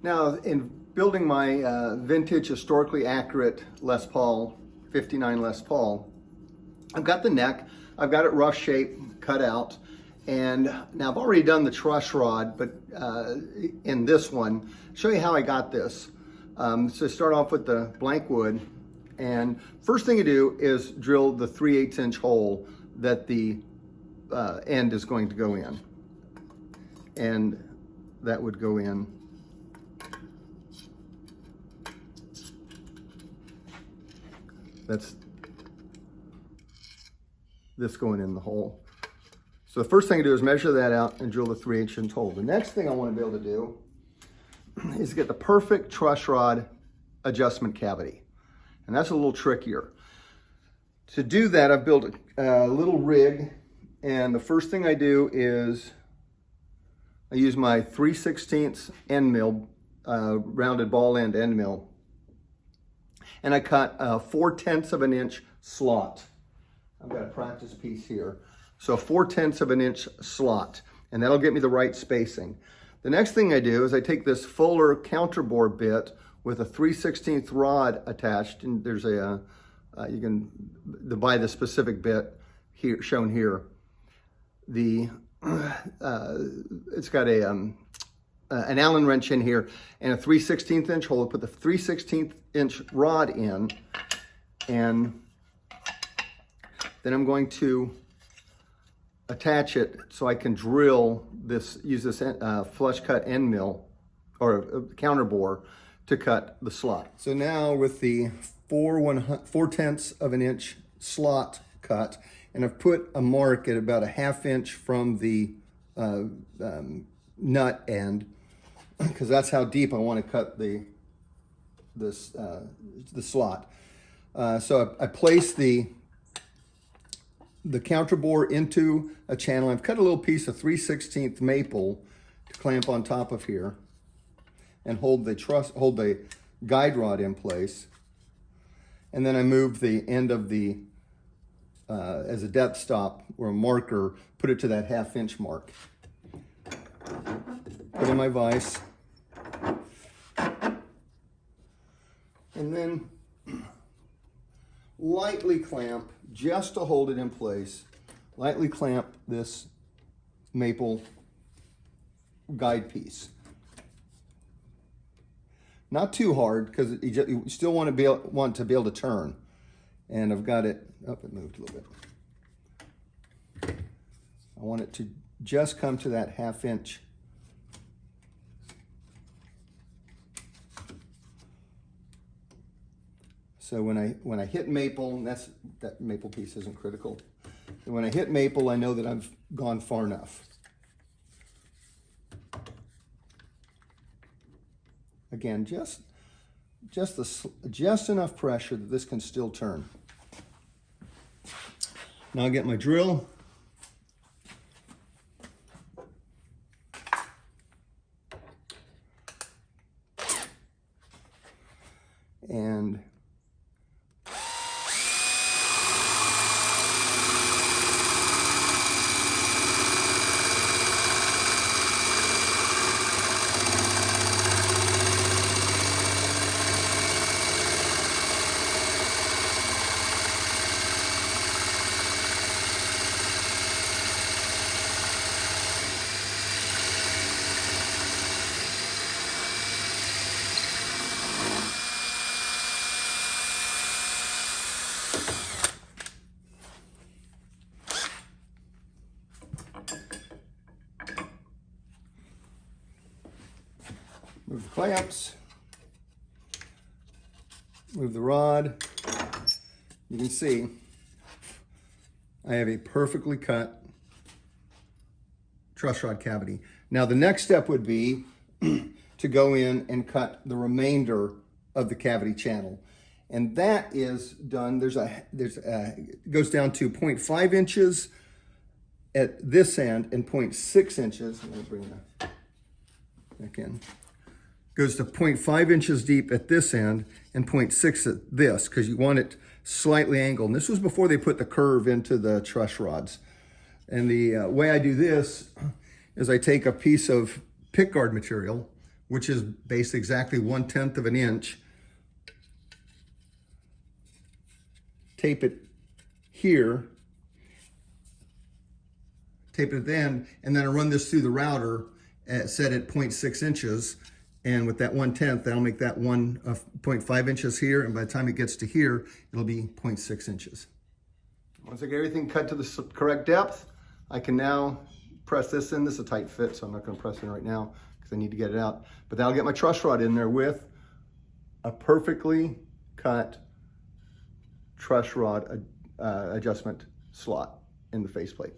Now, in building my vintage historically accurate Les Paul, 59 Les Paul, I've got the neck, I've got it rough shape, cut out, and now I've already done the truss rod, but in this one, show you how I got this. So start off with the blank wood, and first thing you do is drill the 3/8 inch hole that the end is going to go in. And that would go in that's this going in the hole. So the first thing to do is measure that out and drill the 3/8 inch hole. The next thing I want to be able to do is get the perfect truss rod adjustment cavity. And that's a little trickier. To do that, I've built a little rig, and the first thing I do is I use my 3/16 end mill, rounded ball end mill, and I cut a 4/10 of an inch slot. I've got a practice piece here. So a 4/10 of an inch slot, and that'll get me the right spacing. The next thing I do is I take this Fuller counterbore bit with a 3/16 rod attached, and there's a, you can buy the specific bit here, shown here. It's got an Allen wrench in here and a 3/16 inch hole. Put the 3/16 inch rod in, and then I'm going to attach it so I can drill this, use this flush cut end mill or counterbore to cut the slot. So now with the 4/10 of an inch slot cut, and I've put a mark at about a 1/2 inch from the nut end, because that's how deep I want to cut the slot. So I place the counterbore into a channel. I've cut a little piece of 3/16 maple to clamp on top of here and hold the guide rod in place. And then I move the end of the as a depth stop or a marker, put it to that 1/2 inch mark. Put in my vise, and then lightly clamp, just to hold it in place, lightly clamp this maple guide piece. Not too hard, because you still want to be able to turn. And I've got it, it moved a little bit. I want it to just come to that 1/2 inch. So when I hit maple, and that maple piece isn't critical. And when I hit maple, I know that I've gone far enough. Again, just enough pressure that this can still turn. Now I'll get my drill. And move the clamps, move the rod. You can see I have a perfectly cut truss rod cavity. Now the next step would be to go in and cut the remainder of the cavity channel. And that is done, it goes down to 0.5 inches at this end and 0.6 inches. Let me bring that back in. Goes to 0.5 inches deep at this end and 0.6 at this, because you want it slightly angled. And this was before they put the curve into the truss rods. And the way I do this is I take a piece of pick guard material, which is basically exactly 1/10 of an inch. Tape it here, tape it at the end, and then I run this through the router set at 0.6 inches. And with that 1/10, that'll make that 1.5 inches here. And by the time it gets to here, it'll be 0.6 inches. Once I get everything cut to the correct depth, I can now press this in. This is a tight fit, so I'm not gonna press it in right now because I need to get it out. But that'll get my truss rod in there with a perfectly cut truss rod adjustment slot in the faceplate.